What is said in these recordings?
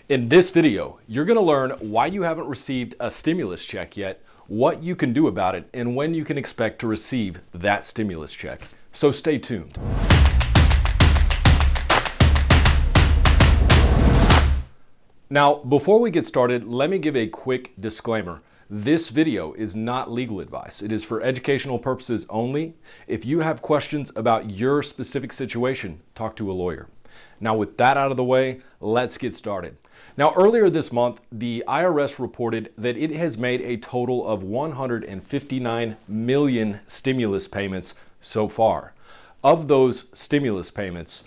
In this video, you're going to learn why you haven't received a stimulus check yet, what you can do about it, and when you can expect to receive that stimulus check. So stay tuned. Now, before we get started, let me give a quick disclaimer. This video is not legal advice. It is for educational purposes only. If you have questions about your specific situation, talk to a lawyer. Now, with that out of the way, let's get started. Now, earlier this month, the IRS reported that it has made a total of 159 million stimulus payments so far. Of those stimulus payments,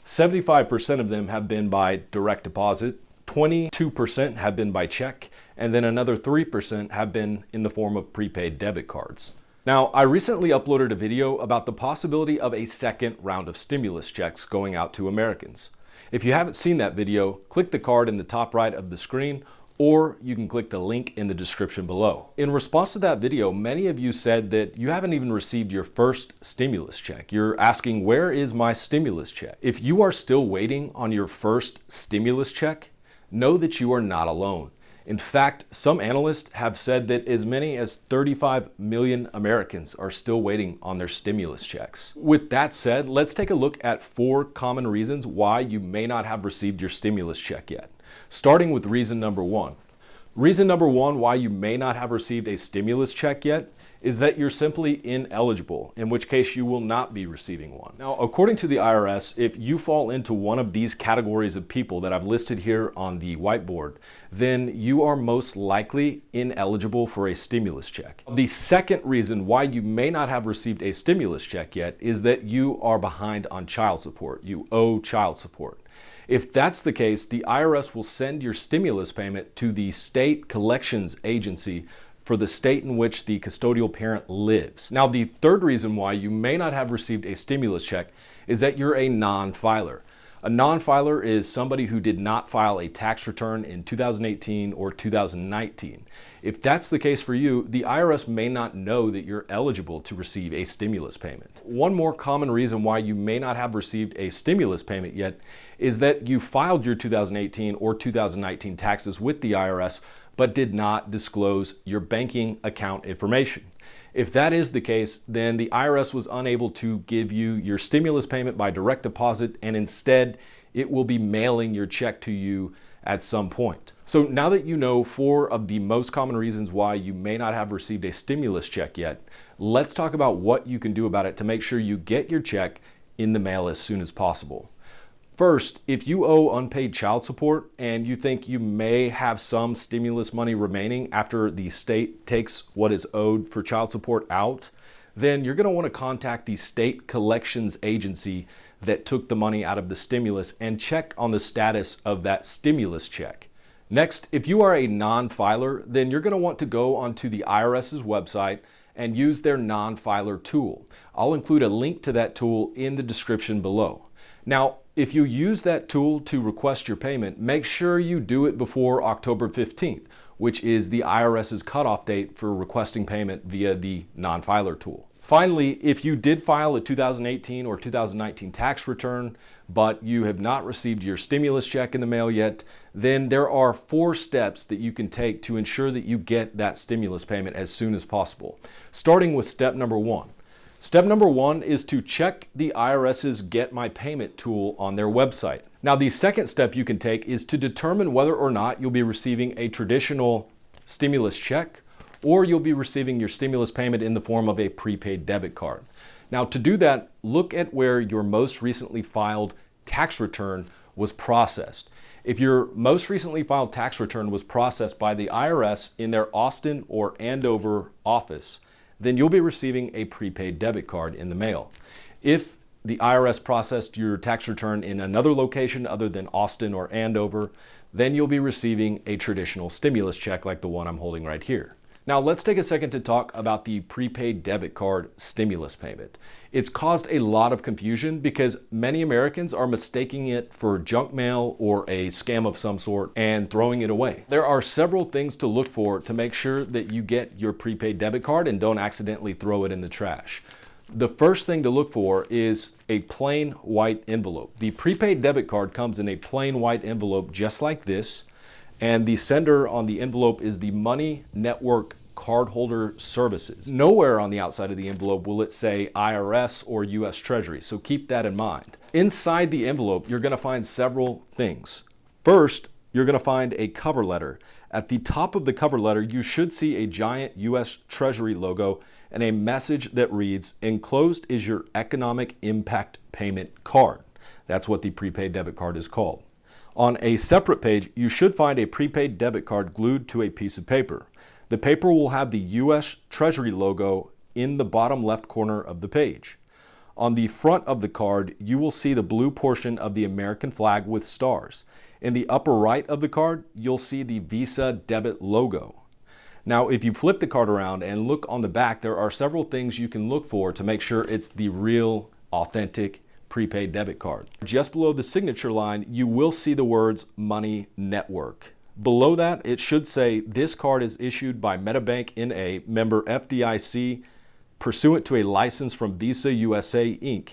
75% of them have been by direct deposit, 22% have been by check, and then another 3% have been in the form of prepaid debit cards. Now, I recently uploaded a video about the possibility of a second round of stimulus checks going out to Americans. If you haven't seen that video, click the card in the top right of the screen, or you can click the link in the description below. In response to that video, many of you said that you haven't even received your first stimulus check. You're asking, where is my stimulus check? If you are still waiting on your first stimulus check, know that you are not alone. In fact, some analysts have said that as many as 35 million Americans are still waiting on their stimulus checks. With that said, let's take a look at 4 common reasons why you may not have received your stimulus check yet. Starting with reason number 1. Reason number 1 why you may not have received a stimulus check yet is that you're simply ineligible, in which case you will not be receiving one. Now, according to the IRS, if you fall into one of these categories of people that I've listed here on the whiteboard, then you are most likely ineligible for a stimulus check. The second reason why you may not have received a stimulus check yet is that you are behind on child support. You owe child support. If that's the case, the IRS will send your stimulus payment to the state collections agency for the state in which the custodial parent lives. Now, the third reason why you may not have received a stimulus check is that you're a non-filer. A non-filer is somebody who did not file a tax return in 2018 or 2019. If that's the case for you, the IRS may not know that you're eligible to receive a stimulus payment. One more common reason why you may not have received a stimulus payment yet is that you filed your 2018 or 2019 taxes with the IRS but did not disclose your banking account information. If that is the case, then the IRS was unable to give you your stimulus payment by direct deposit, and instead it will be mailing your check to you at some point. So now that you know 4 of the most common reasons why you may not have received a stimulus check yet, let's talk about what you can do about it to make sure you get your check in the mail as soon as possible. First, if you owe unpaid child support and you think you may have some stimulus money remaining after the state takes what is owed for child support out, then you're going to want to contact the state collections agency that took the money out of the stimulus and check on the status of that stimulus check. Next, if you are a non-filer, then you're going to want to go onto the IRS's website and use their non-filer tool. I'll include a link to that tool in the description below. Now, if you use that tool to request your payment, make sure you do it before October 15th, which is the IRS's cutoff date for requesting payment via the non-filer tool. Finally, if you did file a 2018 or 2019 tax return, but you have not received your stimulus check in the mail yet, then there are 4 steps that you can take to ensure that you get that stimulus payment as soon as possible. Starting with step number 1. Step number 1 is to check the IRS's Get My Payment tool on their website. Now, the second step you can take is to determine whether or not you'll be receiving a traditional stimulus check or you'll be receiving your stimulus payment in the form of a prepaid debit card. Now, to do that, look at where your most recently filed tax return was processed. If your most recently filed tax return was processed by the IRS in their Austin or Andover office, then you'll be receiving a prepaid debit card in the mail. If the IRS processed your tax return in another location other than Austin or Andover, then you'll be receiving a traditional stimulus check like the one I'm holding right here. Now, let's take a second to talk about the prepaid debit card stimulus payment. It's caused a lot of confusion because many Americans are mistaking it for junk mail or a scam of some sort and throwing it away. There are several things to look for to make sure that you get your prepaid debit card and don't accidentally throw it in the trash. The first thing to look for is a plain white envelope. The prepaid debit card comes in a plain white envelope just like this, and the sender on the envelope is the Money Network Cardholder Services. Nowhere on the outside of the envelope will it say IRS or US Treasury, so keep that in mind. Inside the envelope, you're going to find several things. First, you're going to find a cover letter. At the top of the cover letter, you should see a giant US Treasury logo and a message that reads, "Enclosed is your economic impact payment card." That's what the prepaid debit card is called. On a separate page, you should find a prepaid debit card glued to a piece of paper. The paper will have the US Treasury logo in the bottom left corner of the page. On the front of the card, you will see the blue portion of the American flag with stars. In the upper right of the card, you'll see the Visa debit logo. Now, if you flip the card around and look on the back, there are several things you can look for to make sure it's the real, authentic prepaid debit card. Just below the signature line, you will see the words Money Network. Below that, it should say, "This card is issued by MetaBank N.A., member FDIC, pursuant to a license from Visa USA, Inc."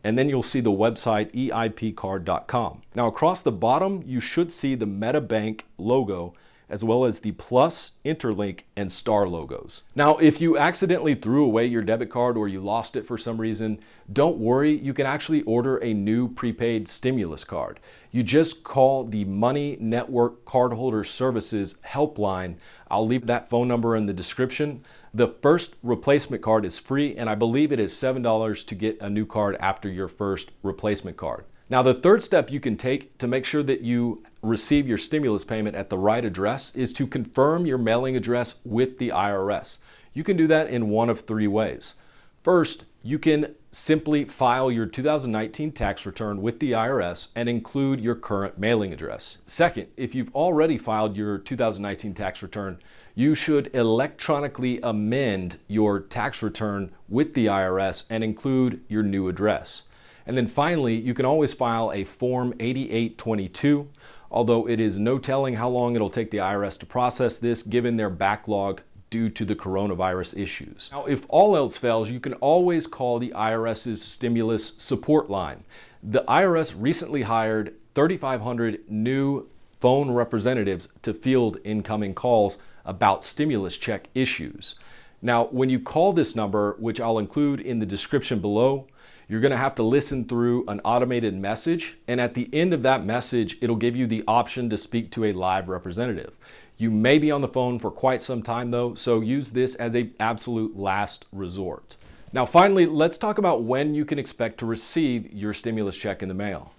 And then you'll see the website eipcard.com. Now across the bottom, you should see the MetaBank logo, as well as the plus, interlink, and star logos. Now, if you accidentally threw away your debit card or you lost it for some reason, don't worry, you can actually order a new prepaid stimulus card. You just call the Money Network Cardholder Services helpline. I'll leave that phone number in the description. The first replacement card is free, and I believe it is $7 to get a new card after your first replacement card. Now, the third step you can take to make sure that you receive your stimulus payment at the right address is to confirm your mailing address with the IRS. You can do that in one of three ways. First, you can simply file your 2019 tax return with the IRS and include your current mailing address. Second, if you've already filed your 2019 tax return, you should electronically amend your tax return with the IRS and include your new address. And then finally, you can always file a Form 8822, although it is no telling how long it'll take the IRS to process this given their backlog due to the coronavirus issues. Now, if all else fails, you can always call the IRS's stimulus support line. The IRS recently hired 3,500 new phone representatives to field incoming calls about stimulus check issues. Now, when you call this number, which I'll include in the description below, you're going to have to listen through an automated message, and at the end of that message, it'll give you the option to speak to a live representative. You may be on the phone for quite some time though, so use this as an absolute last resort. Now finally, let's talk about when you can expect to receive your stimulus check in the mail.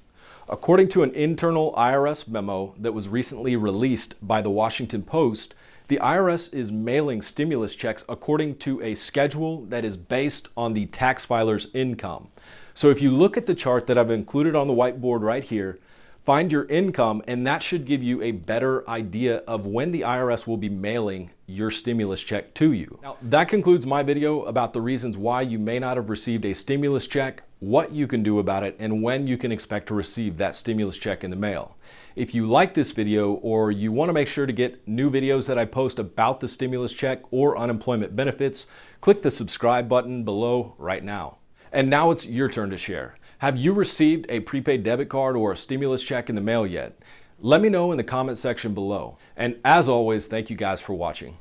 According to an internal IRS memo that was recently released by the Washington Post, the IRS is mailing stimulus checks according to a schedule that is based on the tax filer's income. So if you look at the chart that I've included on the whiteboard right here, find your income, and that should give you a better idea of when the IRS will be mailing your stimulus check to you. Now, that concludes my video about the reasons why you may not have received a stimulus check, what you can do about it, and when you can expect to receive that stimulus check in the mail. If you like this video or you want to make sure to get new videos that I post about the stimulus check or unemployment benefits, click the subscribe button below right now. And now it's your turn to share. Have you received a prepaid debit card or a stimulus check in the mail yet? Let me know in the comment section below. And as always, thank you guys for watching.